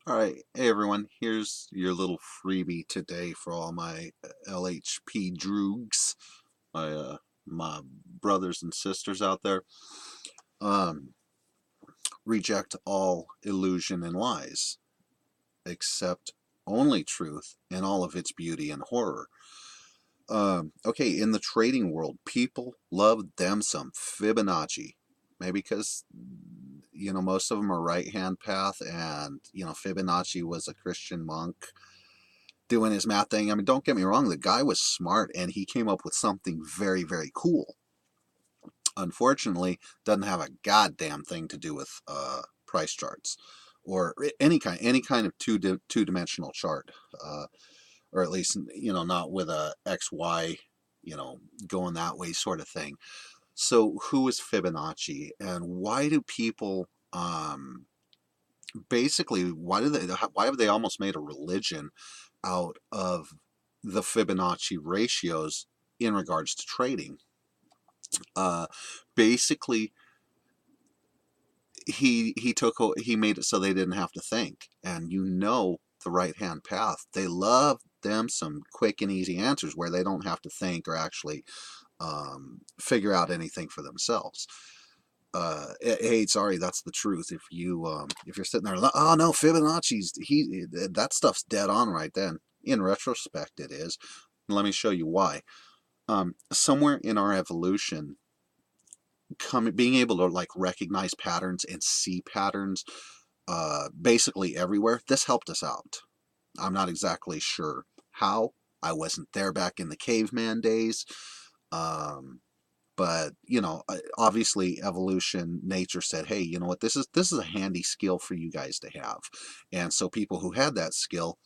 All right, hey everyone, here's your little freebie today for all my LHP droogs, my brothers and sisters out there. Um, Reject all illusion and lies, accept only truth in all of its beauty and horror. Okay, in the trading world, people love them some Fibonacci. Maybe because, most of them are right hand path, and, Fibonacci was a Christian monk doing his math thing. I mean, don't get me wrong, the guy was smart and he came up with something very, very cool. Unfortunately, doesn't have a goddamn thing to do with price charts or any kind of two-dimensional chart, or at least not with a XY, going that way sort of thing. So, who is Fibonacci, and why do people basically why have they almost made a religion out of the Fibonacci ratios in regards to trading? Uh, Basically, he made it so they didn't have to think, and the right hand path. They love them some quick and easy answers where they don't have to think or actually figure out anything for themselves. Hey, sorry, that's the truth. If you're sitting there, oh no, Fibonacci's that stuff's dead on right then. In retrospect, it is. Let me show you why. Somewhere in our evolution, being able to like recognize patterns and see patterns, basically everywhere. This helped us out. I'm not exactly sure how. I wasn't there back in the caveman days. Um, but obviously evolution, nature said, hey, you know what, this is a handy skill for you guys to have. And so people who had that skill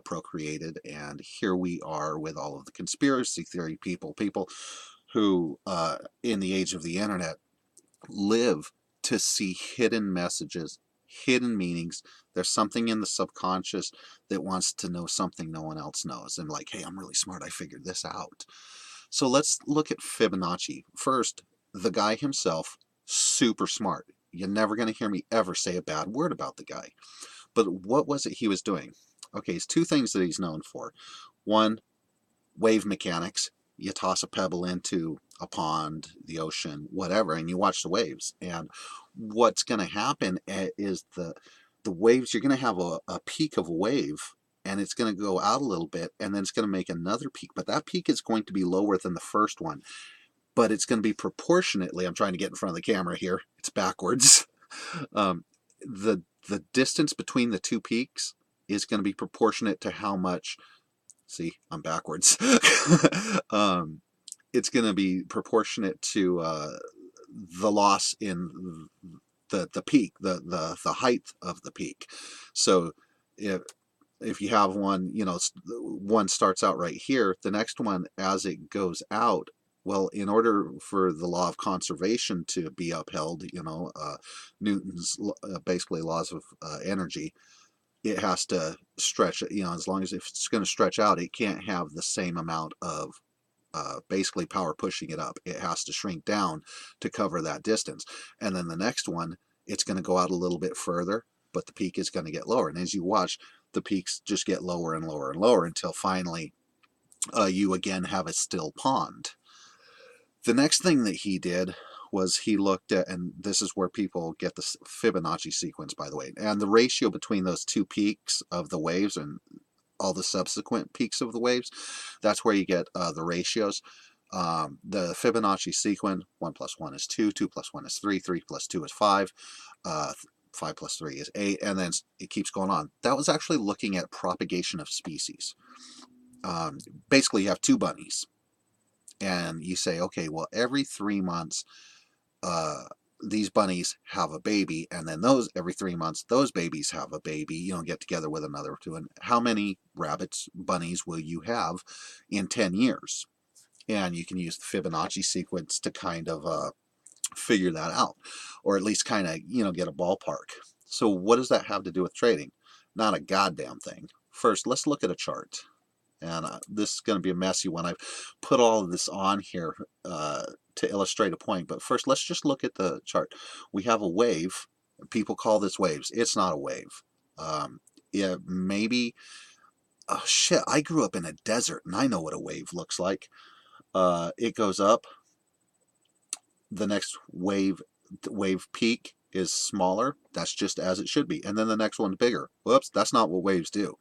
procreated, and here we are with all of the conspiracy theory people who in the age of the internet live to see hidden messages, hidden meanings. There's something in the subconscious that wants to know something no one else knows, and like, hey, I'm really smart, I figured this out. So let's look at Fibonacci. First, the guy himself, super smart. You're never going to hear me ever say a bad word about the guy. But what was it he was doing? Okay, it's two things that he's known for. One, wave mechanics. You toss a pebble into a pond, the ocean, whatever, and you watch the waves. And what's going to happen is the waves, you're going to have a peak of a wave, and it's going to go out a little bit, and then it's going to make another peak. But that peak is going to be lower than the first one. But it's going to be proportionately, I'm trying to get in front of the camera here, it's backwards. um, the distance between the two peaks is going to be proportionate to how much. See, I'm backwards. um, it's going to be proportionate to the loss in the peak, the height of the peak. So if if you have one, one starts out right here, the next one as it goes out. Well, in order for the law of conservation to be upheld, Newton's basically laws of energy, it has to stretch. As long as if it's going to stretch out, it can't have the same amount of basically power pushing it up. It has to shrink down to cover that distance. And then the next one, it's going to go out a little bit further, but the peak is going to get lower. And as you watch, the peaks just get lower and lower and lower until finally you again have a still pond. The next thing that he did was he looked at, and this is where people get the Fibonacci sequence, by the way, and the ratio between those two peaks of the waves and all the subsequent peaks of the waves. That's where you get the ratios. The Fibonacci sequence: 1 plus 1 is 2, 2 plus 1 is 3, 3 plus 2 is 5, 5 plus 3 is 8, and then it keeps going on. That was actually looking at propagation of species. Basically, you have two bunnies, and you say, okay, well, every 3 months, uh, these bunnies have a baby, and then those every 3 months, those babies have a baby. Get together with another two. And how many rabbits, bunnies will you have in 10 years? And you can use the Fibonacci sequence to kind of figure that out, or at least kind of get a ballpark. So what does that have to do with trading? Not a goddamn thing. First, let's look at a chart. And this is going to be a messy one. I've put all of this on here to illustrate a point. But first, let's just look at the chart. We have a wave. People call this waves. It's not a wave. Yeah, maybe. Oh shit! I grew up in a desert, and I know what a wave looks like. It goes up. The next wave peak is smaller. That's just as it should be, and then the next one's bigger. Whoops! That's not what waves do.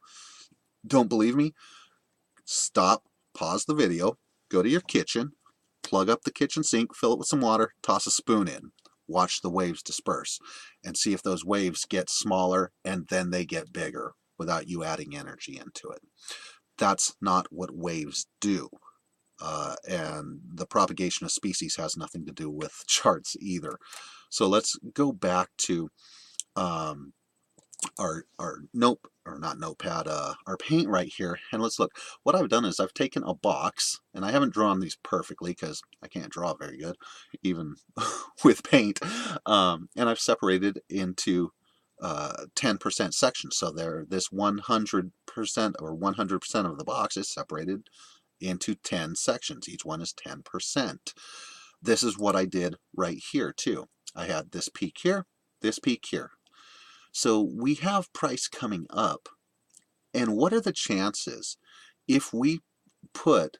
Don't believe me? Stop. Pause the video. Go to your kitchen. Plug up the kitchen sink. Fill it with some water. Toss a spoon in. Watch the waves disperse, and see if those waves get smaller and then they get bigger without you adding energy into it. That's not what waves do. And the propagation of species has nothing to do with charts either. So let's go back to um, our nope, or not notepad, our paint right here, and let's look. What I've done is I've taken a box, and I haven't drawn these perfectly because I can't draw very good, even with paint, and I've separated into 10% sections. So this 100% or 100% of the box is separated into 10 sections. Each one is 10%. This is what I did right here too. I had this peak here, this peak here. So we have price coming up. And what are the chances if we break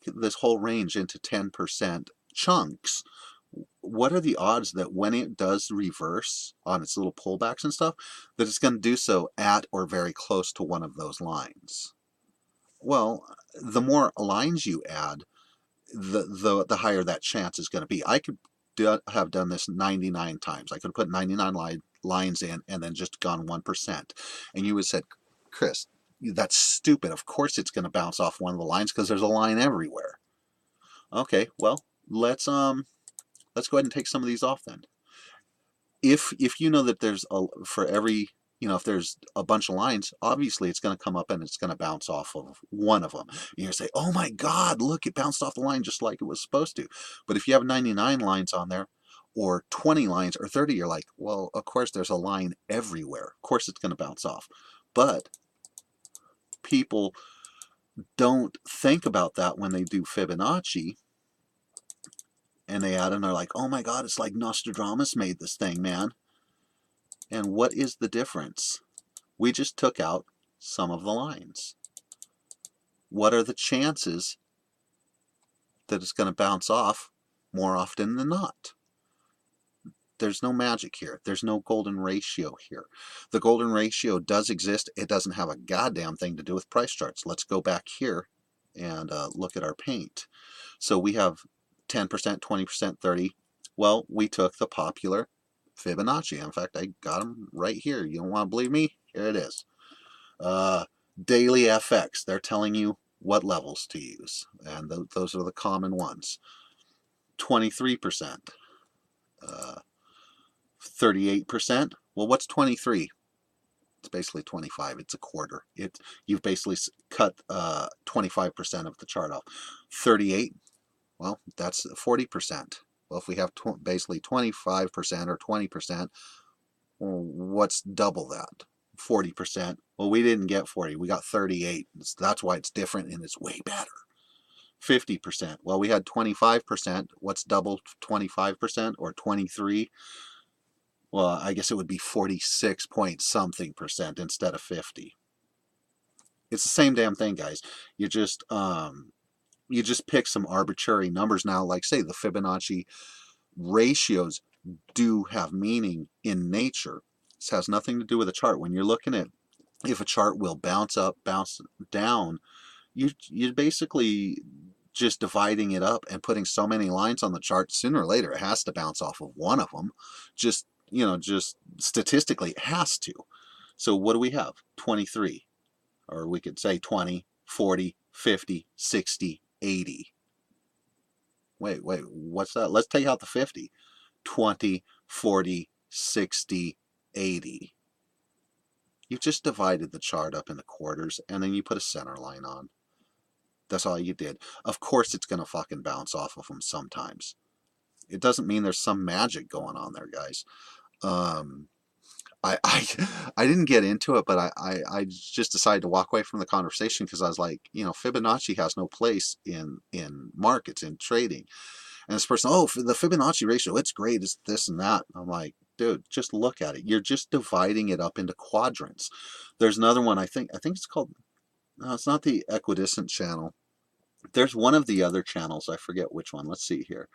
this whole range into 10% chunks, what are the odds that when it does reverse on its little pullbacks and stuff, that it's going to do so at or very close to one of those lines? Well, the more lines you add, the higher that chance is going to be. I could have done this 99 times. I could have put 99 lines in and then just gone 1%. And you would have said, Chris, that's stupid. Of course it's going to bounce off one of the lines because there's a line everywhere. Okay, well, let's go ahead and take some of these off then. If you know that there's for every, if there's a bunch of lines, obviously it's going to come up and it's going to bounce off of one of them. And you're going to say, oh my God, look, it bounced off the line just like it was supposed to. But if you have 99 lines on there, or 20 lines, or 30, you're like, well, of course there's a line everywhere. Of course it's going to bounce off. But people don't think about that when they do Fibonacci. And they add and they're like, oh my God, it's like Nostradamus made this thing, man. And what is the difference? We just took out some of the lines. What are the chances that it's going to bounce off more often than not? There's no magic here. There's no golden ratio here. The golden ratio does exist. It doesn't have a goddamn thing to do with price charts. Let's go back here and look at our paint. So we have 10%, 20%, 30. Well, we took the popular Fibonacci. In fact, I got them right here. You don't want to believe me? Here it is. Daily FX. They're telling you what levels to use. And those are the common ones. 23%. 38%. Well, what's 23? It's basically 25. It's a quarter. You've basically cut 25% of the chart off. 38. Well, that's 40%. Well, if we have basically 25% or 20%, well, what's double that? 40%. Well, we didn't get 40. We got 38. That's why it's different and it's way better. 50%. Well, we had 25%. What's double 25% or 23? Well, I guess it would be 46 point something percent instead of 50. It's the same damn thing, guys. You just pick some arbitrary numbers now. Like, say, the Fibonacci ratios do have meaning in nature. This has nothing to do with a chart. When you're looking at if a chart will bounce up, bounce down, you're basically just dividing it up and putting so many lines on the chart. Sooner or later, it has to bounce off of one of them. Just statistically, it has to. So what do we have? 23. Or we could say 20, 40, 50, 60, 80. Wait, what's that? Let's take out the 50. 20, 40, 60, 80. You've just divided the chart up into quarters, and then you put a center line on. That's all you did. Of course it's going to fucking bounce off of them sometimes. It doesn't mean there's some magic going on there, guys. I didn't get into it, but I just decided to walk away from the conversation because I was like, Fibonacci has no place in markets, in trading. And this person, oh, the Fibonacci ratio, it's great, it's this and that. I'm like, dude, just look at it. You're just dividing it up into quadrants. There's another one, I think it's called, no, it's not the equidistant channel. There's one of the other channels, I forget which one. Let's see here.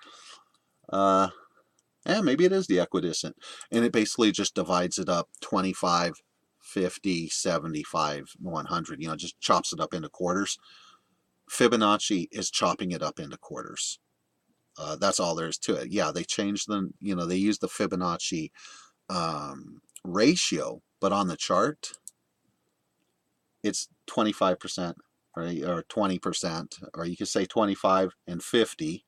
Maybe it is the equidistant. And it basically just divides it up 25, 50, 75, 100, just chops it up into quarters. Fibonacci is chopping it up into quarters. That's all there is to it. Yeah, they changed them, they use the Fibonacci ratio, but on the chart, it's 25%, right, or 20%, or you could say 25 and 50,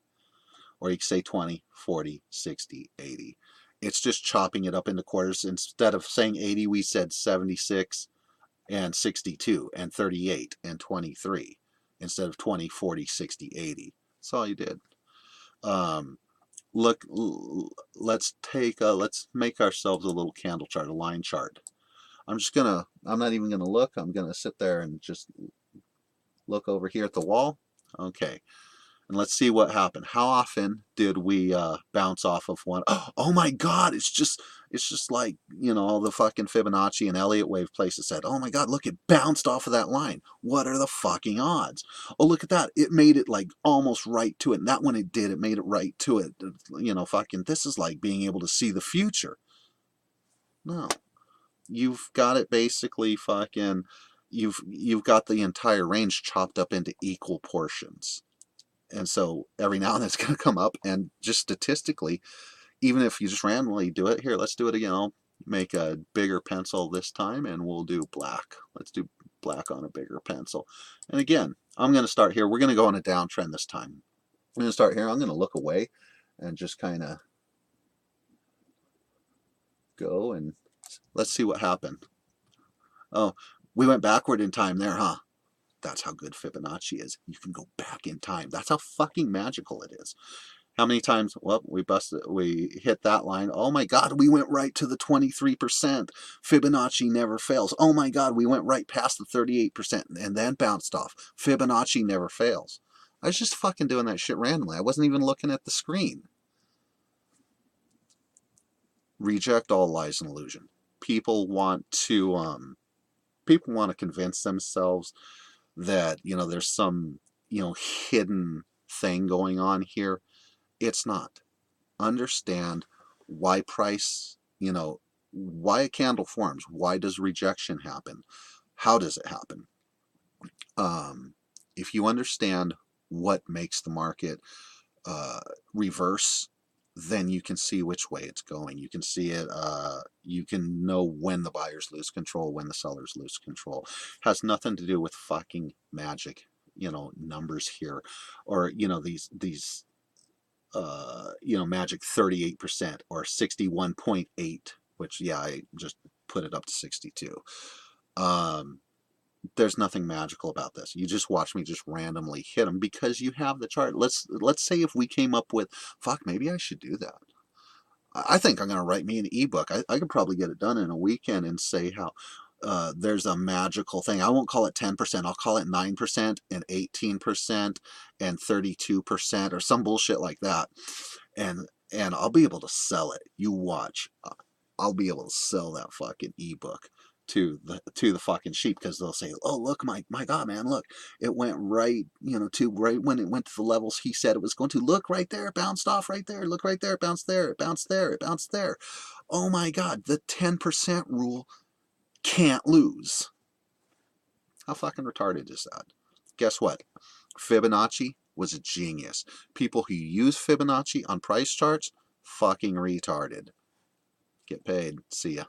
or you could say 20, 40, 60, 80. It's just chopping it up into quarters. Instead of saying 80, we said 76 and 62 and 38 and 23 instead of 20, 40, 60, 80. That's all you did. Look, let's make ourselves a little candle chart, a line chart. I'm not even gonna look. I'm gonna sit there and just look over here at the wall. Okay. And let's see what happened. How often did we bounce off of one? Oh my God! It's just like all the fucking Fibonacci and Elliott wave places said. Oh my God! Look, it bounced off of that line. What are the fucking odds? Oh, look at that! It made it like almost right to it. And that one it did. It made it right to it. Fucking. This is like being able to see the future. No, you've got it basically fucking. You've got the entire range chopped up into equal portions. And so every now and then it's going to come up, and just statistically, even if you just randomly do it, here, let's do it again. I'll make a bigger pencil this time, and we'll do black. Let's do black on a bigger pencil. And again, I'm going to start here. We're going to go on a downtrend this time. I'm going to start here. I'm going to look away and just kind of go, and let's see what happened. Oh, we went backward in time there, huh? That's how good Fibonacci is. You can go back in time. That's how fucking magical it is. How many times? Well, we hit that line. Oh my God, we went right to the 23%. Fibonacci never fails. Oh my God, we went right past the 38% and then bounced off. Fibonacci never fails. I was just fucking doing that shit randomly. I wasn't even looking at the screen. Reject all lies and illusion. People want to convince themselves that there's some hidden thing going on here. It's not. Understand why why a candle forms. Why does rejection happen? How does it happen? If you understand what makes the market reverse, then you can see which way it's going. You can see it. You can know when the buyers lose control, when the sellers lose control. It has nothing to do with fucking magic, numbers here, or these magic 38% or 61.8, which I just put it up to 62. There's nothing magical about this. You just watch me just randomly hit them because you have the chart. Let's say if we came up with, fuck, maybe I should do that. I think I'm going to write me an ebook. I could probably get it done in a weekend and say how there's a magical thing. I won't call it 10%. I'll call it 9% and 18% and 32% or some bullshit like that. And I'll be able to sell it. You watch. I'll be able to sell that fucking ebook to the fucking sheep, because they'll say, oh look, my God, man, look, it went right, to right when it went to the levels he said it was going to. Look right there, it bounced off right there. Look right there, it bounced there, it bounced there, it bounced there. Oh my God, the 10% rule can't lose. How fucking retarded is that? Guess what? Fibonacci was a genius. People who use Fibonacci on price charts, fucking retarded. Get paid. See ya.